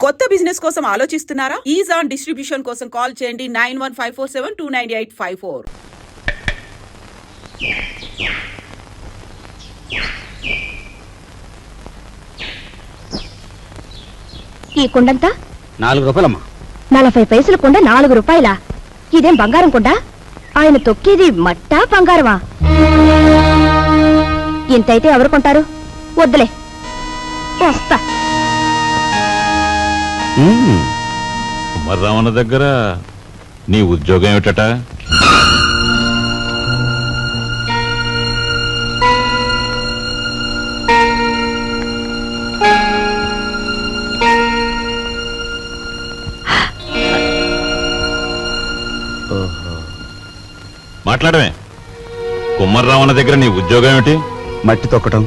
కొత్త బిజినెస్ కోసం ఆలోచిస్తున్నారా? ఈజాన్ డిస్ట్రిబ్యూషన్ కోసం కాల్ చేయండి 9154729854. ఈ కుండంతా 4 రూపాయలమ్మా. 40 పైసల కుండ 4 రూపాయలా? ఇదేం బంగారం కుండ? ఆయన తొక్కేది మట్టా బంగారమా? ఇంతైతే ఎవరు కొంటారు? వద్దులే, వస్తా. కుమారరామన్న దగ్గర నీ ఉద్యోగం ఏమిటట? మాట్లాడమే. కుమారరామన్న దగ్గర నీ ఉద్యోగం ఏమిటి? మట్టి తొక్కటం,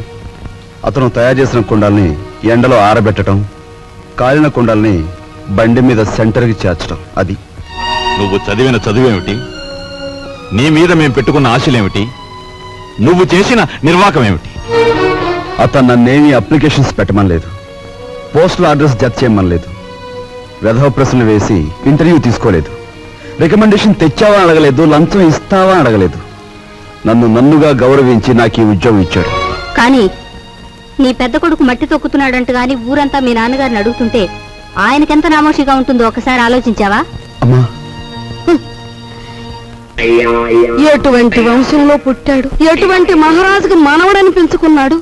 అతను తయారు చేసిన కుండల్ని ఎండలో ఆరబెట్టడం, కాలిన కుండల్ని బండి మీద సెంటర్కి చేర్చడం. అది. నువ్వు చదివిన చదువేమిటి? నీ మీద మేము పెట్టుకున్న ఆశలేమిటి? నువ్వు చేసిన నిర్వాకం ఏమిటి? అతను నన్నేమీ అప్లికేషన్స్ పెట్టమనలేదు, పోస్టల్ అడ్రస్ జత చేయమనలేదు, వెధవ ప్రశ్నలు వేసి ఇంటర్వ్యూ తీసుకోలేదు, రికమెండేషన్ తెచ్చావా అడగలేదు, లంచం ఇస్తావా అడగలేదు. నన్నుగా గౌరవించి నాకు ఈ ఉద్యోగం ఇచ్చాడు. కానీ నీ పెద్ద కొడుకు మట్టి తొక్కుతున్నాడంట గాని ఊరంతా మీ నాన్నగారిని అడుగుతుంటే ఆయనకెంత నామోషిగా ఉంటుందో ఒకసారి ఆలోచించావా? అమ్మా, ఎటువంటి వంశంలో పుట్టాడు, ఎటువంటి మహారాజుకి మనవడని పెంచుకున్నాడు.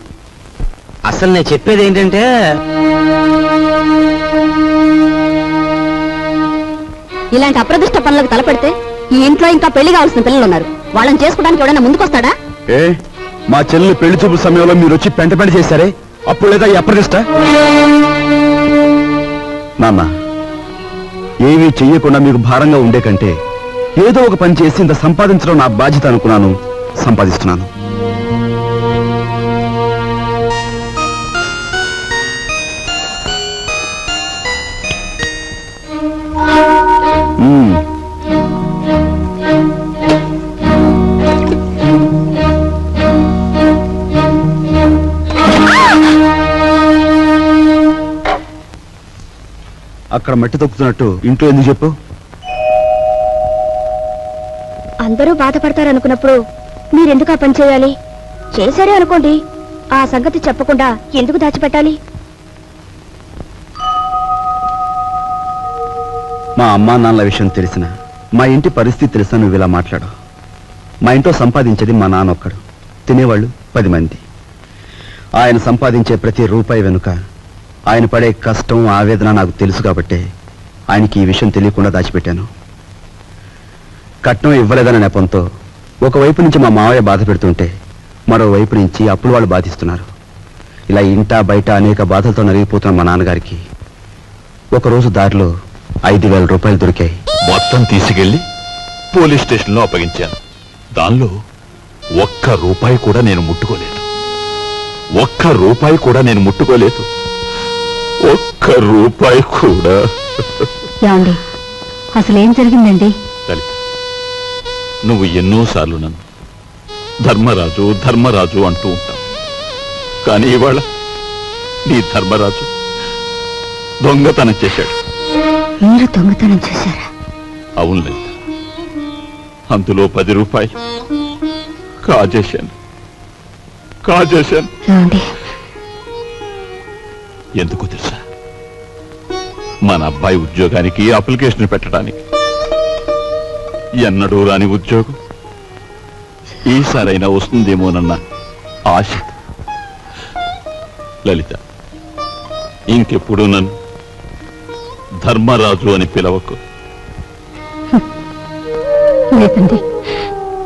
అసలు నేను చెప్పేది ఏంటంటే, ఇలాంటి అప్రదిష్ట పనులకు తలపెడితే ఈ ఇంట్లో ఇంకా పెళ్లి కావాల్సిన పిల్లలు ఉన్నారు. వాళ్ళని చేసుకోవడానికి ఎవడైనా ముందుకొస్తాడా? ఏ మా చెల్లెలు పెళ్లి చూపు సమయంలో మీరు వచ్చి పెంట చేశారే, అప్పుడు లేదా ఈ అప్రదిష్ట? నాన్న, ఏమీ చెయ్యకుండా మీకు భారంగా ఉండే కంటే ఏదో ఒక పని చేసి ఇంత సంపాదించడం నా బాధ్యత అనుకున్నాను, సంపాదిస్తున్నాను. అక్కడ మట్టి తొక్కుతున్నట్టు ఇంట్లో ఎందుకు చెప్పు? అందరూ బాధపడతారనుకున్నప్పుడు మీరెందుకు ఆ పని చేయాలి? చేశారే అనుకోండి, ఆ సంగతి చెప్పకుండా ఎందుకు దాచిపెట్టాలి? మా అమ్మా నాన్నల విషయం తెలిసిన, మా ఇంటి పరిస్థితి తెలిసిన నువ్వు ఇలా మాట్లాడు. మా ఇంట్లో సంపాదించేది మా నాన్న ఒక్కడు, తినేవాళ్ళు 10 మంది. ఆయన సంపాదించే ప్రతి రూపాయి వెనుక ఆయన పడే కష్టం, ఆవేదన నాకు తెలుసు కాబట్టే ఆయనకి ఈ విషయం తెలియకుండా దాచిపెట్టాను. కట్నం ఇవ్వలేదన్న నెపంతో ఒకవైపు నుంచి మా మావయ్య బాధ పెడుతుంటే మరోవైపు నుంచి అప్పులు వాళ్ళు బాధిస్తున్నారు. ఇలా ఇంటా బయట అనేక బాధలతో నలిగిపోతున్న మా నాన్నగారికి ఒకరోజు దారిలో 5,000 రూపాయలు దొరికాయి. మొత్తం తీసుకెళ్లి పోలీస్ స్టేషన్లో అప్పగించాను. దానిలో ఒక్క రూపాయి కూడా నేను ముట్టుకోలేదు. ఒక్క రూపాయి కూడా నేను ముట్టుకోలేదు. ఒక్క రూపాయి కూడా. ఏమండి, అసలేం జరిగిందండి? లలిత, నువ్వు ఎన్నోసార్లు నన్ను ధర్మరాజు ధర్మరాజు అంటూ ఉంటావు. కానీ ఇవాళ నీ ధర్మరాజు దొంగతనం చేశాడు. మీరు దొంగతనం చేశారా? అవును లలిత, అందులో 10 రూపాయలు కాజేశాను. ఏమండి, ఎందుకు తెలుసా? మన అబ్బాయి ఉద్యోగానికి అప్లికేషన్ పెట్టడానికి. ఎన్నడూ రాని ఉద్యోగం ఈసారైనా వస్తుందేమోనన్న ఆశ. లలిత, ఇంకెప్పుడు నన్ను ధర్మరాజు అని పిలవకు. లేదండి,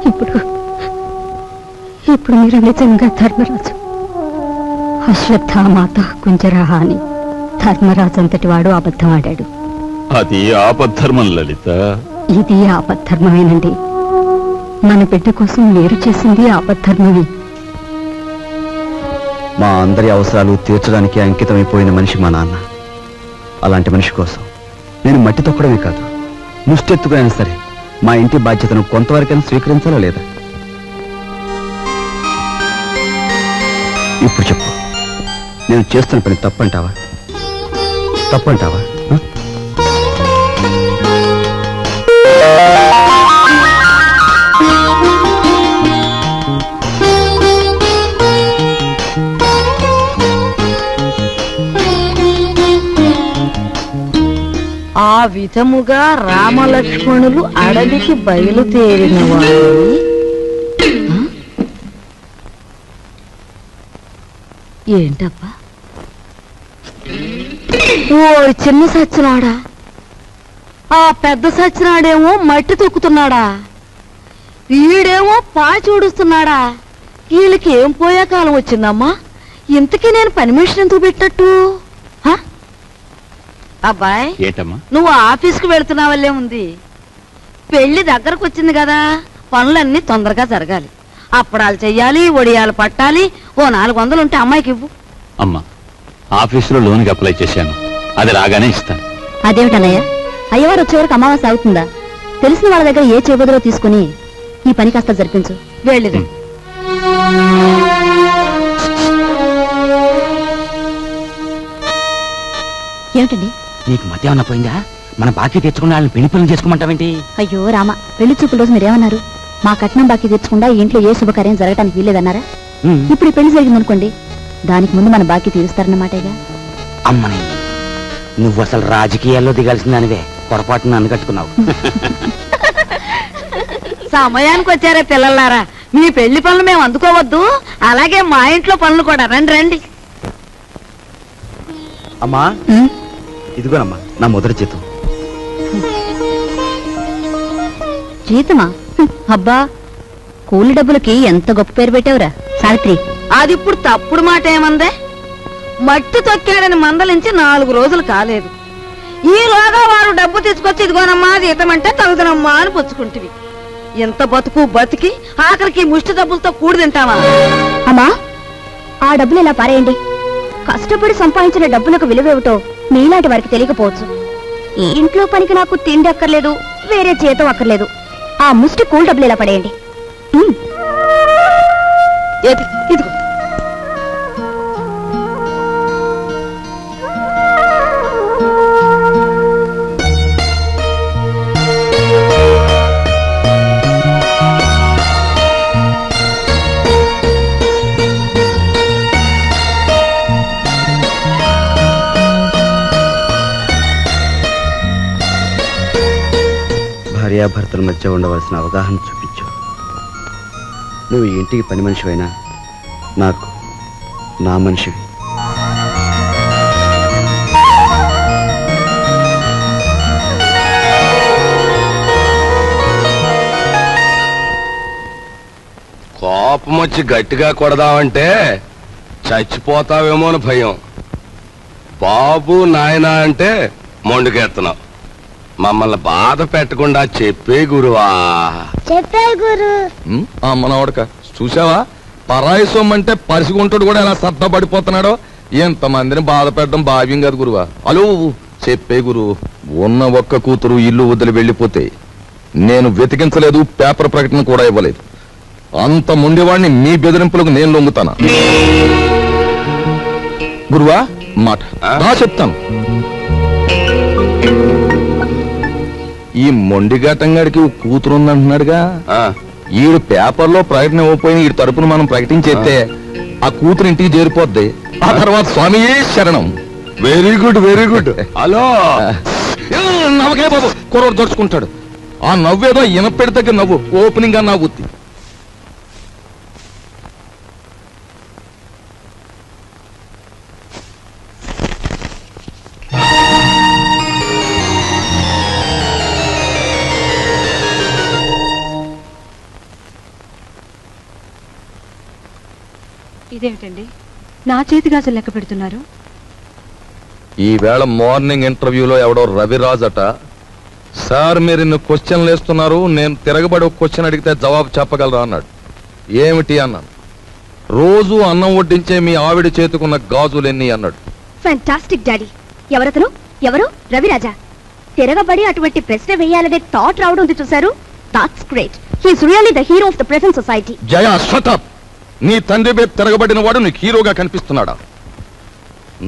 ఇప్పుడు మీరు నిజంగా ధర్మరాజు. అశ్వత్థామాత కుంజరహ అని ధర్మరాజు అంతటి వాడు అబద్ధం ఆడాడు. అది ఆపద్ధర్మం లలిత. ఇది ఆపద్ధర్మమేనండి. మన బిడ్డ కోసం మీరు చేసింది ఆపద్ధర్మమే. మా అందరి అవసరాలు తీర్చడానికి అంకితమైపోయిన మనిషి మా నాన్న. అలాంటి మనిషి కోసం నేను మట్టి తొక్కడమే కాదు, ముష్టెత్తుకైనా సరే మా ఇంటి బాధ్యతను కొంతవరకైనా స్వీకరించాలా లేదా? ఇప్పుడు చెప్పు, నేను చేస్తున్న పని తప్పంటావా? ఆ విధముగా రామలక్ష్మణులు అడవికి బయలుదేరిన వారు ఏంటబ్బా ఓ చిన్న సచ్చినాడా, ఆ పెద్ద సచ్చినాడేమో మట్టి తొక్కుతున్నాడా, వీడేమో పాచి ఊడుస్తున్నాడా. వీళ్ళకి ఏం పోయే కాలం వచ్చిందమ్మా? ఇంతకీ నేను పని మనిషిని ఎందుకు పెట్టట్టు? అబ్బాయ్, ఏటమ్మా? నువ్వు ఆఫీస్కి వెళుతున్నావల్లే ఉంది. పెళ్లి దగ్గరకు వచ్చింది కదా, పనులన్నీ తొందరగా జరగాలి. అప్పడాలు చెయ్యాలి, వడియాలు పట్టాలి. ఓ 400 ఉంటే అమ్మాయికి ఇవ్వు. అమ్మా, ఆఫీసులో లోన్కి అప్లై చేశాను, అది రాగానే ఇస్తాను. అదేమిటన్నయ్య, అయ్యవారు వచ్చే వరకు అమావాస్య అవుతుందా? తెలిసిన వాళ్ళ దగ్గర ఏ చేబదులో తీసుకుని ఈ పని కాస్త జరిపించు. వెళ్ళిదు. ఏమిటండి? నీకు మధ్య ఏమన్నా పోయిందా? మన బాకీ తెచ్చుకున్న వాళ్ళని పెళ్లి పనులు చేసుకోమంటావేంటి? అయ్యో రామ, పెళ్లి చూపుల రోజు మీరేమన్నారు? మా కట్నం బాకీ తెచ్చకుండా ఈ ఇంట్లో ఏ శుభకార్యం జరగటానికి వీల్లేదన్నారా? ఇప్పుడు ఈ పెళ్లి జరిగిందనుకోండి, దానికి ముందు మన బాకీ తీరుస్తారన్నమాటేగా. అమ్మని, నువ్వు అసలు రాజకీయాల్లో దిగాల్సిన దానివే, పొరపాటున అనగట్టుకున్నావు. సమయానికి వచ్చారే పిల్లలారా, మీ పెళ్లి పనులు మేము అందుకోవద్దు. అలాగే మా ఇంట్లో పనులు కూడా. రండి రండి. అమ్మా, ఇదిగోనమ్మా నా మొదటి జీతం. జీతమా? అబ్బా, కూలి డబ్బులకి ఎంత గొప్ప పేరు పెట్టావురా సావిత్రి. అది ఇప్పుడు తప్పుడు మాట ఏమందే? మట్టి తొక్కాడని మందలించి 4 రోజులు కాలేదు. ఈలోగా వారు డబ్బు తీసుకొచ్చి ఇదిగోనమ్మా జీతం అంటే తగుదనమ్మా అని పుచ్చుకుంటివి. ఎంత బతుకు బతికి ఆఖరికి ముష్టి డబ్బులతో కూడి తింటావా? అమ్మా, ఆ డబ్బులు ఇలా పారేయండి. కష్టపడి సంపాదించిన డబ్బులకు విలువేమిటో మీలాంటి వారికి తెలియకపోవచ్చు. ఈ ఇంట్లో పనికి నాకు తిండి అక్కర్లేదు, వేరే జీతం అక్కర్లేదు. ఆ ముష్టి కూల్ డబ్బులు ఇలా పడేయండి. ఏది ఇదిగో. భార్యాభర్తల మధ్య ఉండవలసిన అవగాహన చూపించు. నువ్వు ఈ ఇంటికి పని మనిషివైనా నాకు నా మనిషివి. కోపం వచ్చి గట్టిగా కొడదామంటే చచ్చిపోతావేమో అని భయం. బాబు నాయనా అంటే మొండుకెత్తున్నావు. మమ్మల్ని బాధ పెట్టకుండా చెప్పే గురువా. చెప్పే గురు. మనవడక చూసావా, పరాయి సొమ్మంటే పరిసిగుంటాడు కూడా ఎలా సత్తపడిపోతున్నాడో. ఎంతమందిని బాధ పెట్టడం భావ్యం కాదు గురువా. అలో చెప్పే గురు. ఉన్న ఒక్క కూతురు ఇల్లు వదిలి వెళ్ళిపోతే నేను వెతికించలేదు, పేపర్ ప్రకటన కూడా ఇవ్వలేదు. అంత ముండేవాడిని మీ బెదిరింపులకు నేను లొంగుతానా? గురువా మాట చెప్తాను. ఈ మొండిఘటంగాడికి కూతురుందంటున్నాడుగా, ఈడు పేపర్లో ప్రకటన ఇవ్వకపోయిన ఈ తరపున మనం ప్రకటించేస్తే ఆ కూతురు ఇంటికి చేరిపోద్ది. ఆ తర్వాత స్వామియే శరణం. Very good very good. Hello నవ్వకే బాబు, కుర్రోడు దొరుచుకుంటాడు. ఆ నవ్వేదో ఇనపెడి దగ్గర నవ్వు, ఓపెనింగ్ గా నవ్వుద్ది. ఇదేమిటండి, నా చేతి గాజులు లెక్క పెడుతున్నారు? ఈవేళ మార్నింగ్ ఇంటర్వ్యూలో ఎవడో రవిరాజ్ అట, సార్ మీరు ఇన్ని క్వశ్చన్లు వేస్తున్నారు, నేను తిరగబడి ఒక క్వశ్చన్ అడిగితే జవాబు చెప్పగలరా అన్నాడు. ఏమిటి అన్నాను. రోజు అన్నం వడ్డించే మీ ఆవిడ చేతుకున్న గాజులెన్ని అన్నాడు. Fantastic daddy. ఎవరతను? ఎవరు? రవిరాజా. తిరగబడి అటువంటి ప్రశ్న వేయాలనే థాట్ రావడం ఉంది చూసారు. That's great. He is really the hero of the present society. Jaya shut up. నీ తండ్రి మీద తిరగబడిన వాడు నీకు హీరోగా కనిపిస్తున్నాడా?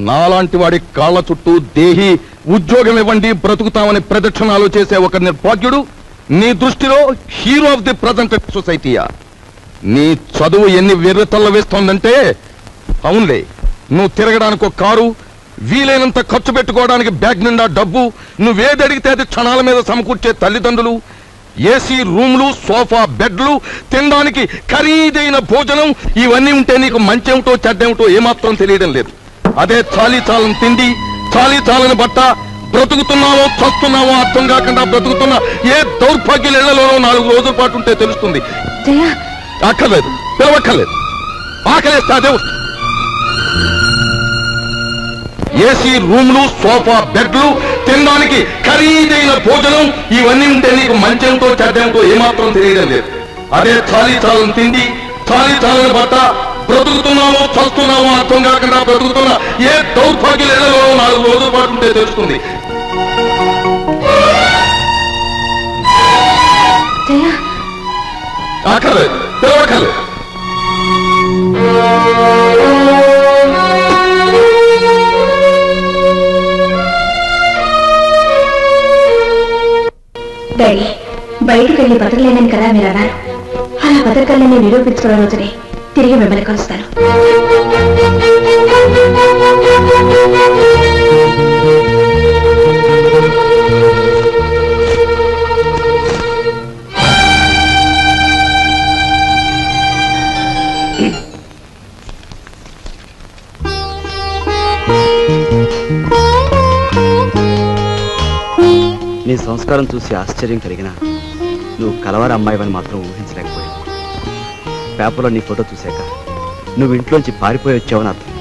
నాలాంటి వాడి కాళ్ళ చుట్టూ దేహి ఉద్యోగం ఇవ్వండి బ్రతుకుతామని ప్రదక్షిణాలు చేసే ఒక నిర్భాగ్యుడు నీ దృష్టిలో హీరో ఆఫ్ ది ప్రజెంట్ సొసైటీయా? నీ చదువు ఎన్ని వెర్రతల్ల వేస్తోందంటే, అవునులే, నువ్వు తిరగడానికి ఒక కారు, వీలైనంత ఖర్చు పెట్టుకోవడానికి బ్యాగ్ నిండా డబ్బు, నువ్వేది అడిగితే అది క్షణాల మీద సమకూర్చే తల్లిదండ్రులు, ఏసీ రూమ్లు, సోఫా బెడ్లు, తినడానికి ఖరీదైన భోజనం, ఇవన్నీ ఉంటే నీకు మంచేమిటో చెడ్డేమిటో ఏమాత్రం తెలియడం లేదు. అదే చాలీ చాలని తిండి, చాలీ చాలని బట్ట, బ్రతుకుతున్నావో చస్తున్నావో అర్థం కాకుండా బ్రతుకుతున్న ఏ దౌర్భాగ్యుల ఇళ్లలోనో 4 రోజుల పాటు ఉంటే తెలుస్తుంది. అక్కర్లేదు, పిలవక్కర్లేదు. ఆకలేస్తే అదే వస్తుంది. ఏసీ రూమ్లు, సోఫా బెడ్లు, తినడానికి ఖరీదైన భోజనం, ఇవన్నీ ఉంటే నీకు మంచేమిటో చెడ్డేమిటో ఏమాత్రం తెలియడం లేదు. అదే చాలీ చాలని తిండి, చాలీ చాలని బట్ట, బ్రతుకుతున్నావో చస్తున్నావో అర్థం కాకుండా బ్రతుకుతున్న ఏ దౌర్భాగ్యుల ఇళ్లలో 4 రోజుల పాటు ఉంటే తెలుస్తుంది. అక్కర్లేదు, పిలవక్కర్లేదు. డాడీ, బయటికి వెళ్ళి బతకలేనని కదా మీరు అన్నారు. అలా బతకలేని నిరూపించుకున్న రోజునే తిరిగి మిమ్మల్ని కలుస్తాను. నీ సంస్కారం చూసి ఆశ్చర్యం కలిగినా నువ్వు కలవారి అమ్మాయివని మాత్రం ఊహించలేకపోయావు. పేపర్లో నీ ఫోటో చూశాక నువ్వు ఇంట్లోంచి పారిపోయి వచ్చావని అర్థం.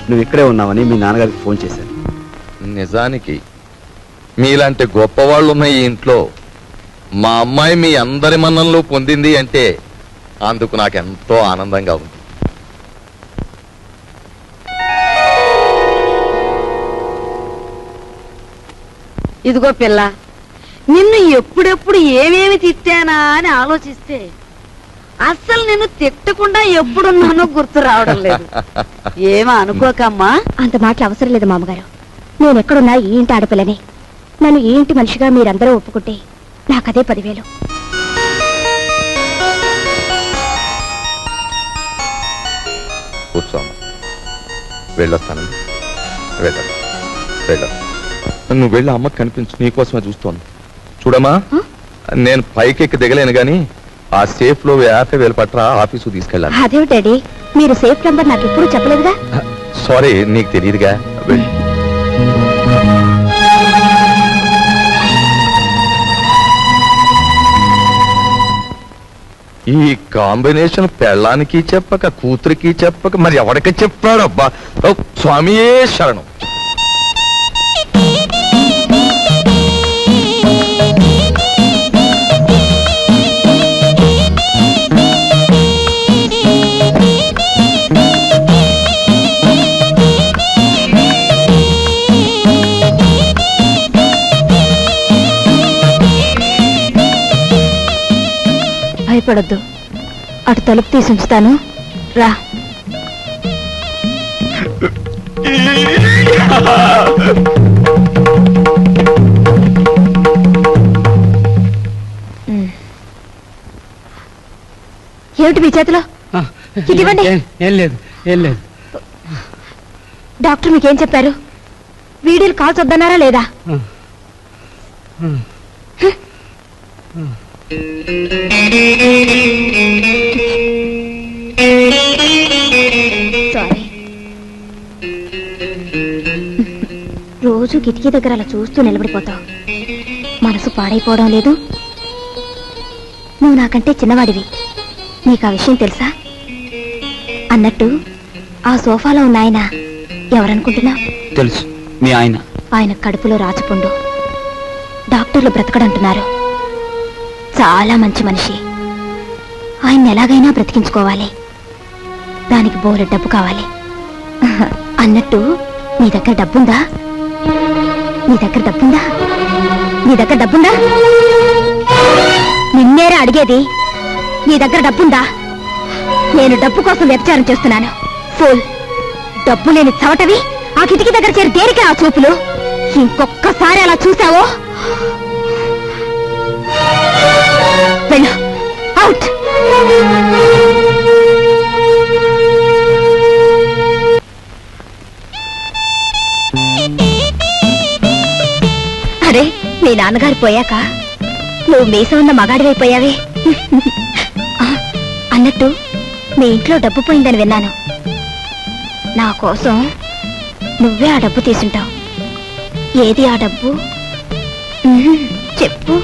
నువ్వు ఇక్కడే ఉన్నావని మీ నాన్నగారికి ఫోన్ చేశాను. నిజానికి మీలాంటి గొప్పవాళ్ళు ఉన్న ఈ ఇంట్లో మా అమ్మాయి మీ అందరి మన్ననలు పొందింది అంటే అందుకు నాకెంతో ఆనందంగా ఉంది. ఇదిగో పిల్ల, నిన్ను ఎప్పుడెప్పుడు ఏమేమి తిట్టానా అని ఆలోచిస్తే అస్సలు నిన్ను తిట్టకుండా ఎప్పుడున్నానో గుర్తు రావడం లేదు. ఏమో అనుకోకమ్మా. అంత మాటలు అవసరం లేదు మామగారు. నేను ఎక్కడున్నా ఈ ఇంటి ఆడపిల్లని. నన్ను ఈ ఇంటి మనిషిగా మీరందరూ ఒప్పుకుంటే నాకదే 10,000. కూర్చోమ్మా, వెళ్ళొస్తానండి. వెళ్ళ నువ్వు వెళ్ళి అమ్మకి కనిపించు, నీకోసమే చూస్తాను. చూడమ్మా, నేను పైకెక్కి దిగలేను గాని ఆ సేఫ్ లో 50,000 పట్ల ఆఫీసు తీసుకెళ్ళాలి. అదేమిటి డాడీ, మీరు సేఫ్ నంబర్ నాకు ఎప్పుడు చెప్పలేదుగా. సారీ, నీకు తెలియదుగా. వెళ్ళి ఈ కాంబినేషన్ పెళ్ళానికి చెప్పక కూతురికి చెప్పక మరి ఎవరికి చెప్పాడు? అబ్బా, స్వామియే శరణం. భయపడొద్దు, అటు తలుపు తీసి ఉంచుతాను, రా. ఏమిటి మీ చేతిలో? ఇదివ్వండి. ఏం లేదు. డాక్టర్ మీకేం చెప్పారు? వీడియోలు కాల్స్ వద్దన్నారా లేదా? సారీ. రోజు కిటికీ దగ్గర అలా చూస్తూ నిలబడిపోతావు. మనసు పాడైపోవడం లేదు? నువ్వు నాకంటే చిన్నవాడివి, నీకు ఆ విషయం తెలుసా? అన్నట్టు ఆ సోఫాలో ఉన్న ఆయన ఎవరనుకుంటున్నా? తెలుసు, మీ ఆయన. ఆయన కడుపులో రాచపుండు. డాక్టర్లు బ్రతకడంటున్నారు. చాలా మంచి మనిషి. ఆయన్ని ఎలాగైనా బ్రతికించుకోవాలి. దానికి బోలెడు డబ్బు కావాలి. అన్నట్టు నీ దగ్గర డబ్బుందా? నిన్నేరా అడిగేది. నీ దగ్గర డబ్బుందా? నేను డబ్బు కోసం వ్యభిచారం చేస్తున్నాను. ఫూల్. డబ్బు లేని చవటవి కిటికీ దగ్గర చేరి దేనికే ఆ చూపులు? ఇంకొక్కసారి అలా చూసావో వెళ్ళు, అవుట్. అరే, మీ నాన్నగారు పోయాక నువ్వు మీసం ఉన్న మగాడివైపోయావే. అన్నట్టు మీ ఇంట్లో డబ్బు పోయిందని విన్నాను. నా కోసం నువ్వే ఆ డబ్బు తీసుంటావు. ఏది ఆ డబ్బు? చెప్పు.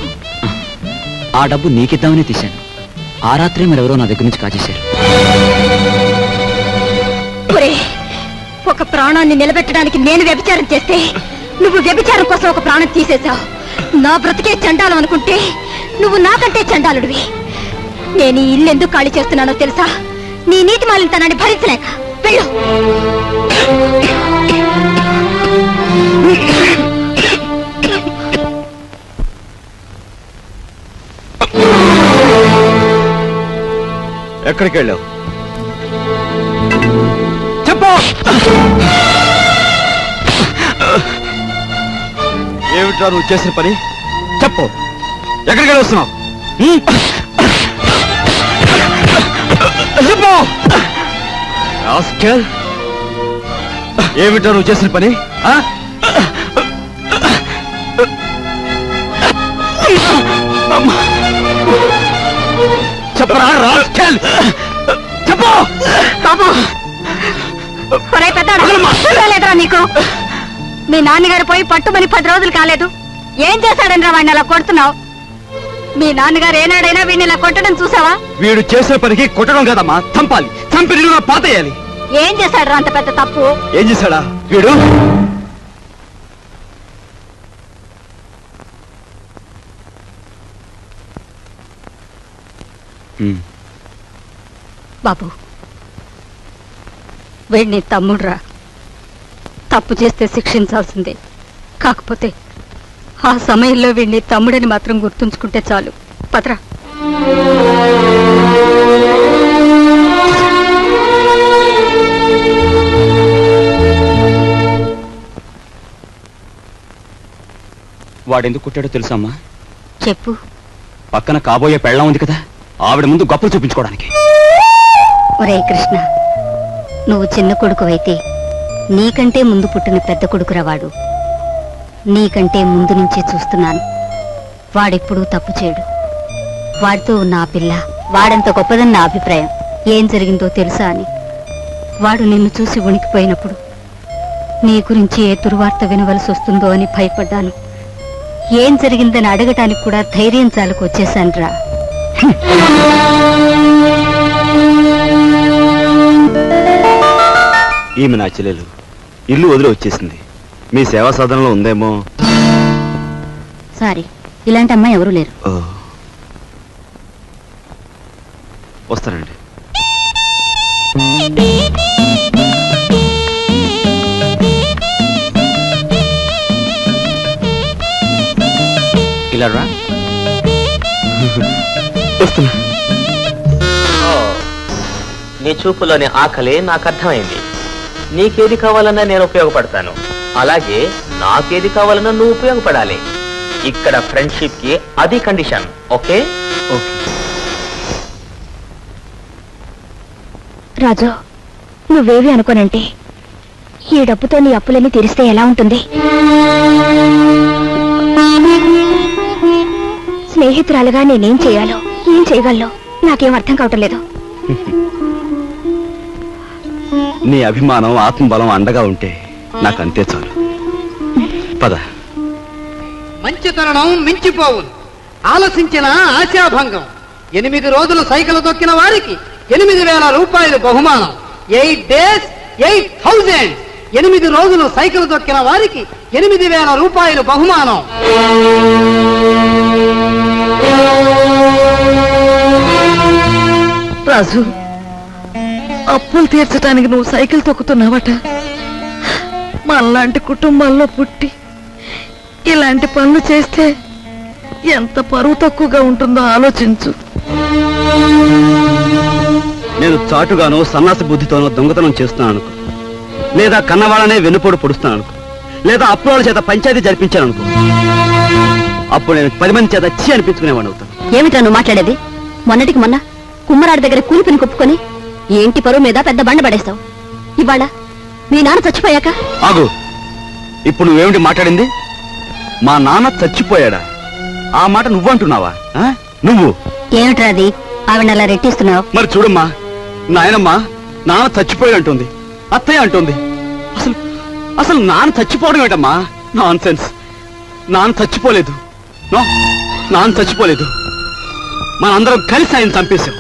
ఆ డబ్బు నీకిద్దామని తీశాను. ఆ రాత్రి మరెవరో నా దగ్గర నుంచి కాజేశారు. ఒక ప్రాణాన్ని నిలబెట్టడానికి నేను వ్యభిచారం చేస్తే నువ్వు వ్యభిచారం కోసం ఒక ప్రాణం తీసేశావు. నా బ్రతికే చండాలం అనుకుంటే నువ్వు నాకంటే చండాలుడివి. నేను ఈ ఇల్లు ఎందుకు ఖాళీ చేస్తున్నానో తెలుసా? నీ నీతి మాలినతనాన్ని భరించలేక. వెళ్ళు. ఎక్కడికి వెళ్ళావు? చెప్పు. ఏమిట్రా నువ్వు చేసిన పని? చెప్పు, ఎక్కడికి వెళ్ళి వస్తున్నావు? చెప్పు. ఏమిట్రా నువ్వు చేసిన పని? చెప్పరా రాస్కెల్, చెప్పు. బాబు, పెద్దలేదురా నీకు? మీ నాన్నగారు పోయి పట్టుమని 10 రోజులు కాలేదు. ఏం చేశాడని వాడిని అలా కొడుతున్నావు? మీ నాన్నగారు ఏనాడైనా వీడిని ఇలా కొట్టడం చూసావా? వీడు చేసే పనికి కొట్టడం కదమ్మా, చంపాలి. చంపి నిలువుగా పాతేయాలి. ఏం చేశాడు అంత పెద్ద తప్పు? ఏం చేశాడా వీడు? బాబు, వీడిని తమ్ముడురా. తప్పు చేస్తే శిక్షించాల్సిందే. కాకపోతే ఆ సమయంలో వీడిని తమ్ముడని మాత్రం గుర్తుంచుకుంటే చాలు. పదరా. వాడెందుకు కుట్టాడో తెలుసమ్మా? చెప్పు. పక్కన కాబోయే పెళ్ళం ఉంది కదా, ఆవిడ ముందు గొప్పలు చూపించుకోవడానికి. ఒరే కృష్ణ, నువ్వు చిన్న కొడుకువైతే నీకంటే ముందు పుట్టిన పెద్ద కొడుకురా వాడు. నీకంటే ముందు నుంచే చూస్తున్నాను. వాడెప్పుడూ తప్పు చేయడు. వాడితో ఉన్న ఆ పిల్ల వాడంత గొప్పదని నా అభిప్రాయం. ఏం జరిగిందో తెలుసా అని. వాడు నిన్ను చూసి ఉనికిపోయినప్పుడు నీ గురించి ఏ దుర్వార్త వినవలసి వస్తుందో అని భయపడ్డాను. ఏం జరిగిందని అడగటానికి కూడా ధైర్యం చాలకు వచ్చేశానురా. ఈమె నా చెల్లెలు. ఇల్లు వదిలి వచ్చేసింది. మీ సేవా సాధనలో ఉందేమో. సారీ, ఇలాంటి అమ్మాయి ఎవరూ లేరు. వస్తానండి. ఇలా రా. వస్తున్నా. నీ చూపులోని ఆకలి నాకు అర్థమైంది. నీకేది కావాలన్నా నేను ఉపయోగపడతాను, అలాగే నాకేది కావాలన్నా నువ్వు ఉపయోగపడాలి. ఇక్కడ ఫ్రెండ్షిప్ కి అది కండిషన్. ఓకే? రాజు, నువ్వేవి అనుకోనంటే ఈ డబ్బుతో నీ అప్పులన్నీ తీరిస్తే ఎలా ఉంటుంది? స్నేహితురాలుగా నేనేం చేయాలో, ఏం చేయగలను నాకేం అర్థం కావటం లేదు. నీ అభిమానం, ఆత్మబలం అండగా ఉంటే నాకంతే చాలు. పద. మంచి తరుణం మించిపోవును, ఆలసించిన ఆశాభంగం. 8 రోజులు సైకిల్ తొక్కిన వారికి 8,000 రూపాయలు బహుమానం. 8 days 8,000. 8 రోజులు సైకిల్ తొక్కిన వారికి 8,000 రూపాయలు బహుమానం. రాజు, అప్పులు తీర్చడానికి నువ్వు సైకిల్ తొక్కుతున్నావట. మనలాంటి కుటుంబాల్లో పుట్టి ఇలాంటి పనులు చేస్తే ఎంత పరువు తక్కువగా ఉంటుందో ఆలోచించు. నేను చాటుగానో సన్నాసి బుద్ధితోనో దొంగతనం చేస్తున్నాను అనుకో. లేదా కన్నవాళ్ళనే వెన్నుపోటు పొడుస్తాను అనుకో, లేదా అప్పుల చేత పంచాయతీ జరిపించాను అనుకో, అప్పుడు నేను 10 మంది చేత చీ అనిపించుకునేవాడు అవుతాను. ఏమిటా నువ్వు మాట్లాడేది? మొన్నటికి మొన్న కుమ్మరాడి దగ్గర కూలిపిని కొప్పుకొని ఈ ఇంటి పరువు మీద పెద్ద బండ పడేస్తావు. ఇవాళ మీ నాన్న చచ్చిపోయాక ఆగు, ఇప్పుడు నువ్వేమిటి మాట్లాడింది? మా నాన్న చచ్చిపోయాడా? ఆ మాట నువ్వంటున్నావా? నువ్వు ఏమిట్రా అది? ఆవిడ అలా రెట్టిస్తున్నావు. మరి చూడమ్మా, నాయనమ్మా నాన్న చచ్చిపోయాడు అంటుంది, అత్తయ్య అంటుంది. అసలు అసలు నాన్న చచ్చిపోవడం ఏంటమ్మా? Non sense. నాన్న చచ్చిపోలేదు. నో, నాన్న చచ్చిపోలేదు. మనందరం కలిసి ఆయన చంపేశాం.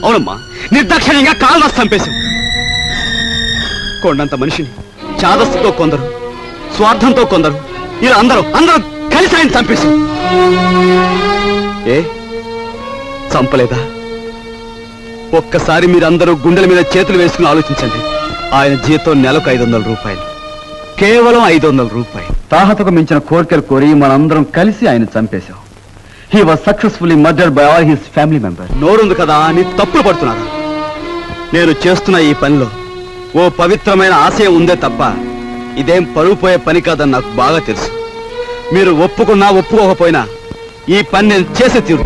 అవునమ్మా, నిర్దాక్షిణ్యంగా కాలు రాసి చంపేశాం. కొండంత మనిషిని చాదస్తుతో కొందరు, స్వార్థంతో కొందరు, ఇలా అందరూ కలిసి ఆయన చంపేశాం. ఏ చంపలేదా? ఒక్కసారి మీరందరూ గుండెల మీద చేతులు వేసుకుని ఆలోచించండి. ఆయన జీతం నెలకు 500 రూపాయలు, కేవలం 500 రూపాయలు. తాహతకు మించిన కోరికలు కోరి మనందరం కలిసి ఆయన చంపేశాం. He was successfully murdered by all his family members. నోరుంది కదా అని తప్పులు పడుతున్నారు. నేను చేస్తున్న ఈ పనిలో ఓ పవిత్రమైన ఆశయం ఉందే తప్ప ఇదేం పరువు పోయే పని కాదని నాకు బాగా తెలుసు. మీరు ఒప్పుకున్నా ఒప్పుకోకపోయినా ఈ పని నేను చేసే తీరు.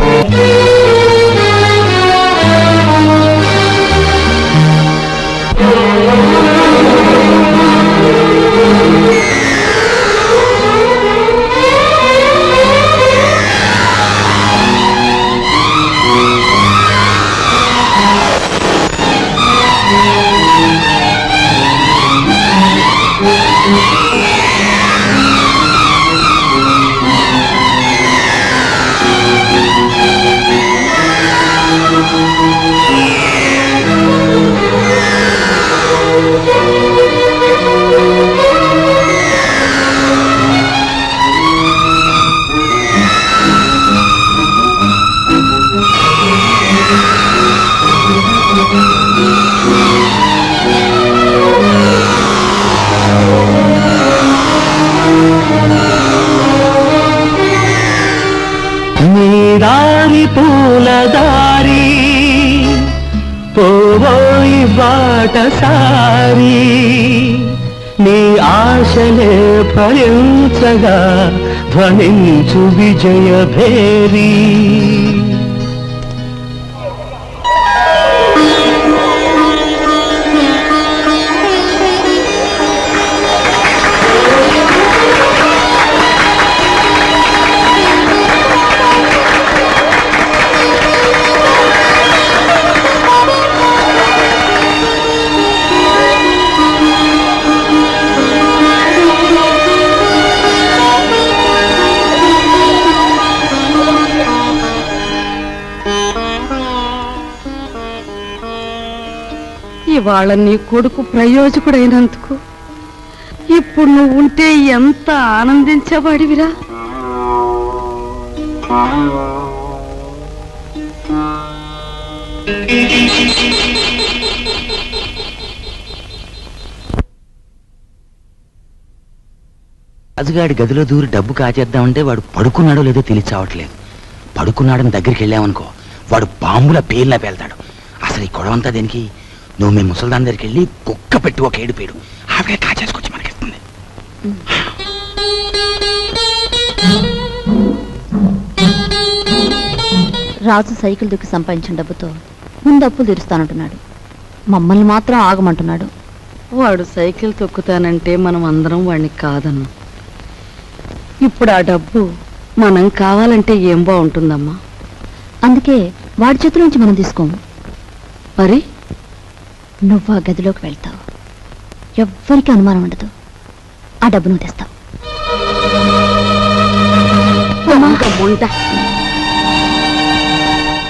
దారి పూలదారి పోవోయి బాటసారి నీ ఆశలే ఫలించగా ధ్వనించు విజయ భేరీ. ఇవాళ నీ కొడుకు ప్రయోజకుడైనందుకు ఇప్పుడు నువ్వు ఉంటే ఎంత ఆనందించబడివిరా. రాజుగాడి గదిలో దూరి డబ్బు కాచేద్దామంటే వాడు పడుకున్నాడో లేదో తెలియచావట్లేదు. పడుకున్నాడని దగ్గరికి వెళ్ళామనుకో, వాడు బాంబుల పేర్లా పేల్తాడు. అసలు ఈ గొడవంతా దేనికి? నువ్వు మీ ముసల్దాన్ దగ్గరికి వెళ్ళి కుక్క పెట్టి ఒక ఏడుపేడు, ఆవిడే కాచేసుకొచ్చి మనకిస్తుంది. రాజు సైకిల్ దుక్కి సంపాదించిన డబ్బుతో ముందు అప్పులు తీరుస్తానంటున్నాడు. మమ్మల్ని మాత్రం ఆగమంటున్నాడు. వాడు సైకిల్ తొక్కుతానంటే మనం అందరం వాడిని కాదన్నాం. ఇప్పుడు ఆ డబ్బు మనం కావాలంటే ఏం బాగుంటుందమ్మా? అందుకే వాడి చేతుల నుంచి మనం తీసుకోము. మరి నువ్వు ఆ గదిలోకి వెళ్తావు, ఎవ్వరికి అనుమానం ఉండదు. ఆ డబ్బు నువ్వు తెస్తావు.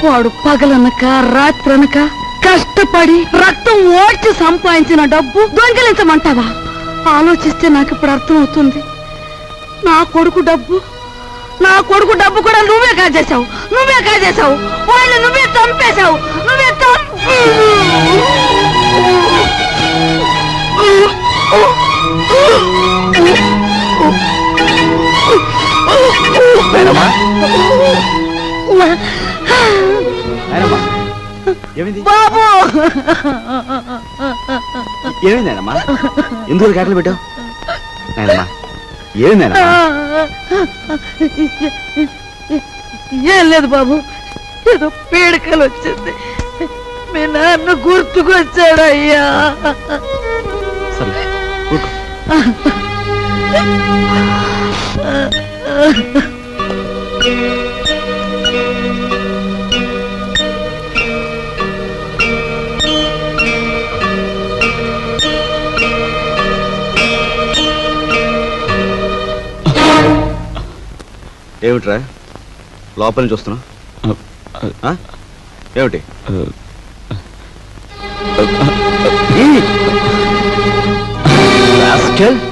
వాడు పగలనక రాత్రనక కష్టపడి రక్తం ఓడ్చి సంపాదించిన డబ్బు దొంగిలించమంటావా? ఆలోచిస్తే నాకు ఇప్పుడు అర్థం అవుతుంది. నా కొడుకు డబ్బు కూడా నువ్వే కాజేశావు. వాళ్ళు నువ్వే చంపేశావు. ఏమైంది? బాబు ఏమైందమ్మా? ఎందుకు కేకలు పెట్టావు? నాయనమ్మా ఏం నాయనమ్మా? ఏం లేదు బాబు, ఏదో పీడకలు వచ్చింది. మీ నాన్న గుర్తుకొచ్చాడయ్యా. సరే ఊరుకో. ఏమిట్రా లోపల నుంచి వస్తున్నా? ఏమిటి?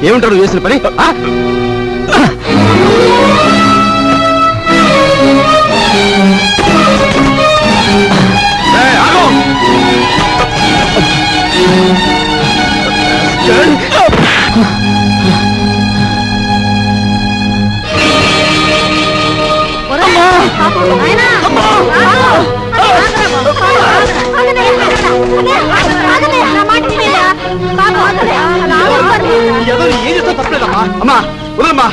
ఏమిటారు చేసిన పని? ఏం చేస్తా తప్పలేదమ్మా. అమ్మా వదలమ్మా,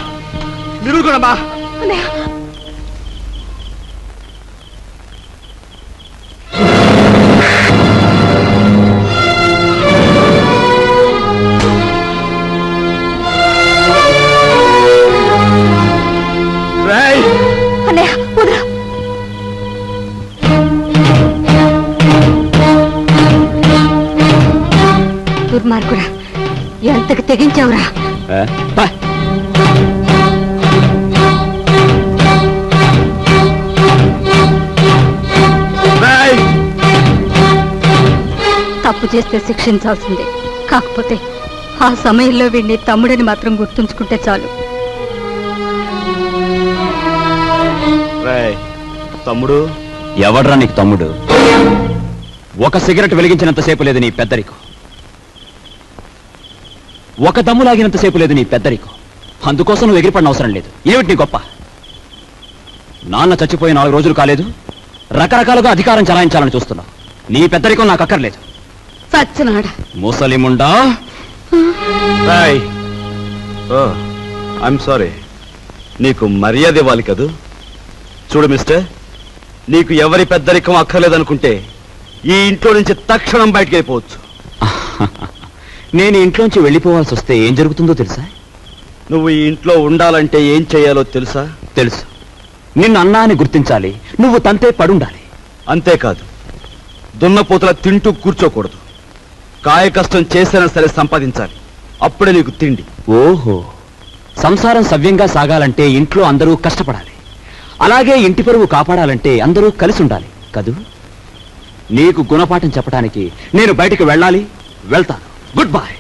మీరు కూడా దుర్మార్గుడా, ఎంతకు తెగించావురా? తప్పు చేస్తే శిక్షించాల్సిందే. కాకపోతే ఆ సమయంలో వీడిని తమ్ముడని మాత్రం గుర్తుంచుకుంటే చాలు. తమ్ముడు ఎవడ్రా నీకు తమ్ముడు? ఒక సిగరెట్ వెలిగించినంతసేపు లేదు నీ పెద్దరికం, ఒక దమ్ము లాగినంతసేపు లేదు నీ పెద్దరికం. అందుకోసం నువ్వు ఎగిరిపడిన అవసరం లేదు. ఏమిటి నీ గొప్ప? నాన్న చచ్చిపోయి 4 రోజులు కాలేదు, రకరకాలుగా అధికారం చలాయించాలని చూస్తున్నావు. నీ పెద్దరికం నాకు అక్కర్లేదు. సచ్చినాడా ముసలిముండా. ఐఎమ్ సారీ, నీకు మర్యాద ఇవ్వాలి కదూ. చూడు మిస్టర్, నీకు ఎవరి పెద్దరికం అక్కర్లేదనుకుంటే ఈ ఇంట్లో నుంచి తక్షణం బయటకు వెళ్ళిపోవచ్చు. నేను ఇంట్లోంచి వెళ్ళిపోవాల్సి వస్తే ఏం జరుగుతుందో తెలుసా? నువ్వు ఈ ఇంట్లో ఉండాలంటే ఏం చేయాలో తెలుసా? తెలుసు. నిన్ను అన్నా అని గుర్తించాలి, నువ్వు తంతే పడుండాలి. అంతేకాదు, దున్నపోతులా తింటూ కూర్చోకూడదు. కాయ కష్టం చేసినా సరే సంపాదించాలి, అప్పుడే నీకు తిండి. ఓహో, సంసారం సవ్యంగా సాగాలంటే ఇంట్లో అందరూ కష్టపడాలి, అలాగే ఇంటి పరువు కాపాడాలంటే అందరూ కలిసి ఉండాలి కదూ. నీకు గుణపాఠం చెప్పడానికి నేను బయటికి వెళ్ళాలి, వెళ్తాను. Good bye.